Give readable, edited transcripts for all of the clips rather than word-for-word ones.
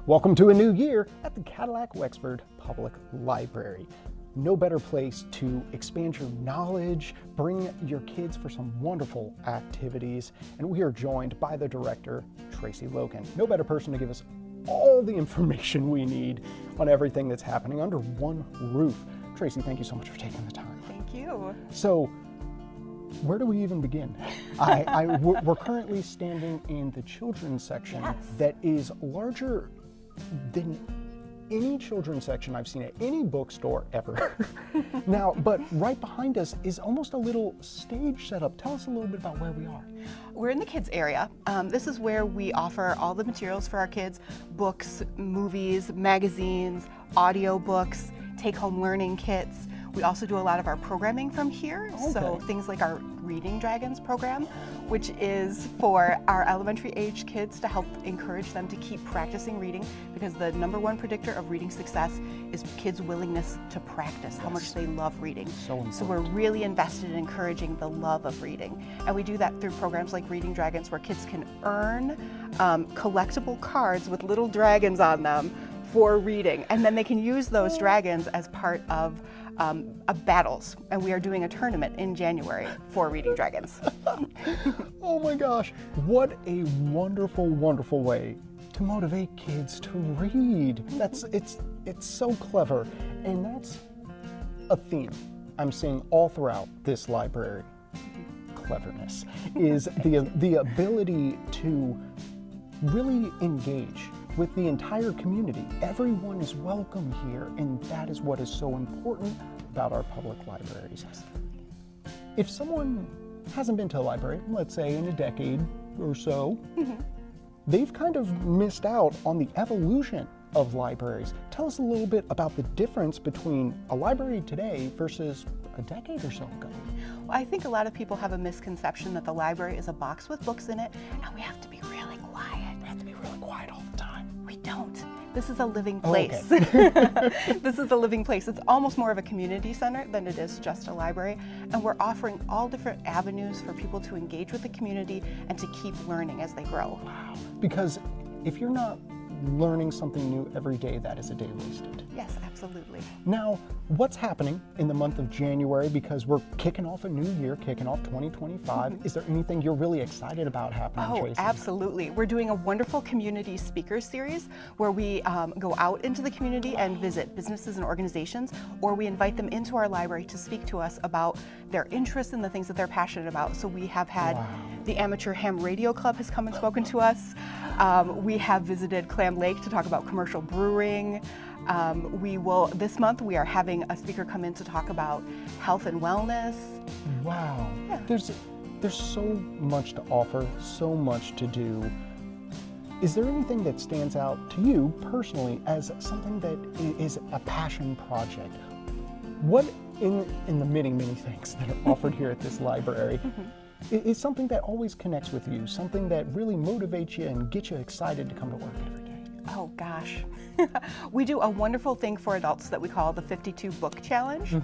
Welcome to a new year at the Cadillac Wexford Public Library. No better place to expand your knowledge, bring your kids for some wonderful activities, and we are joined by the director, Tracy Logan. No better person to give us all the information we need on everything that's happening under one roof. Tracy, thank you so much for taking the time. Thank you. So, where do we even begin? We're currently standing in the children's section. Yes. That is larger than any children's section I've seen at any bookstore ever. Now, but right behind us is almost a little stage setup. Tell us a little bit about where we are. We're in the kids area. This is where we offer all the materials for our kids: books, movies, magazines, audio books, take-home learning kits. We also do a lot of our programming from here. Okay. So things like our Reading Dragons program, which is for our elementary age kids to help encourage them to keep practicing reading, because the #1 predictor of reading success is kids' willingness to practice, how much they love reading. So important. So we're really invested in encouraging the love of reading. And we do that through programs like Reading Dragons, where kids can earn collectible cards with little dragons on them for reading. And then they can use those dragons as part of battles, and we are doing a tournament in January for Reading Dragons. Oh my gosh, what a wonderful, wonderful way to motivate kids to read. It's so clever, and that's a theme I'm seeing all throughout this library. Cleverness is the ability to really engage with the entire community. Everyone is welcome here, and that is what is so important about our public libraries. If someone hasn't been to a library, let's say in a decade or so, they've kind of missed out on the evolution of libraries. Tell us a little bit about the difference between a library today versus a decade or so ago. Well, I think a lot of people have a misconception that the library is a box with books in it, and we have to be really quiet. We have to be really quiet all the time. We don't. This is a living Oh, place. okay. This is a living place. It's almost more of a community center than it is just a library. And we're offering all different avenues for people to engage with the community and to keep learning as they grow. Wow. Because if you're not learning something new every day, that is a day wasted. Yes, absolutely. Now, what's happening in the month of January, because we're kicking off a new year, kicking off 2025. Is there anything you're really excited about happening, Oh, Tracy? absolutely. We're doing a wonderful community speaker series where we go out into the community and visit businesses and organizations, or we invite them into our library to speak to us about their interests and the things that they're passionate about. So we have had the Amateur Ham Radio Club has come and spoken to us. We have visited Clam Lake to talk about commercial brewing. This month we are having a speaker come in to talk about health and wellness. Wow. Yeah. There's so much to offer, so much to do. Is there anything that stands out to you personally as something that is a passion project? What in the many, many things that are offered here at this library is something that always connects with you, something that really motivates you and gets you excited to come to work every day? Oh gosh. We do a wonderful thing for adults that we call the 52 Book Challenge.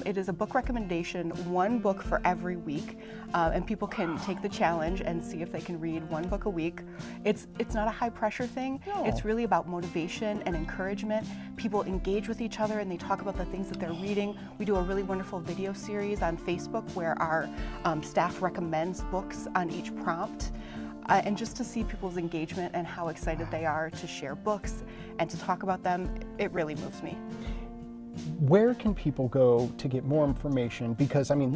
It is a book recommendation, one book for every week, and people can take the challenge and see if they can read one book a week. It's not a high pressure thing. No. It's really about motivation and encouragement. People engage with each other and they talk about the things that they're reading. We do a really wonderful video series on Facebook where our staff recommends books on each prompt. And just to see people's engagement and how excited they are to share books and to talk about them, it really moves me. Where can people go to get more information? Because I mean,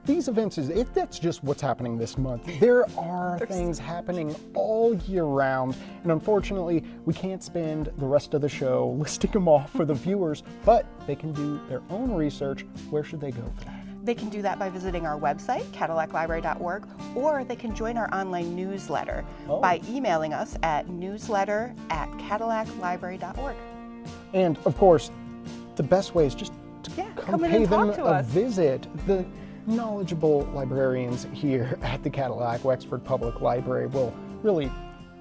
these events, if that's just what's happening this month, there are things happening all year round. And unfortunately, we can't spend the rest of the show listing them off for the viewers, but they can do their own research. Where should they go for that? They can do that by visiting our website, cadillaclibrary.org, or they can join our online newsletter by emailing us at newsletter@cadillaclibrary.org. And of course, the best way is just to come in pay and them talk to a us. visit. The knowledgeable librarians here at the Cadillac Wexford Public Library will really,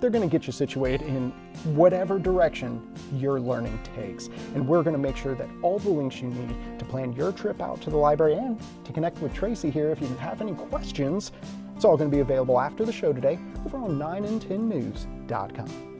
they're going to get you situated in whatever direction your learning takes. And we're going to make sure that all the links you need to plan your trip out to the library and to connect with Tracy here if you have any questions, it's all going to be available after the show today over on 9and10news.com.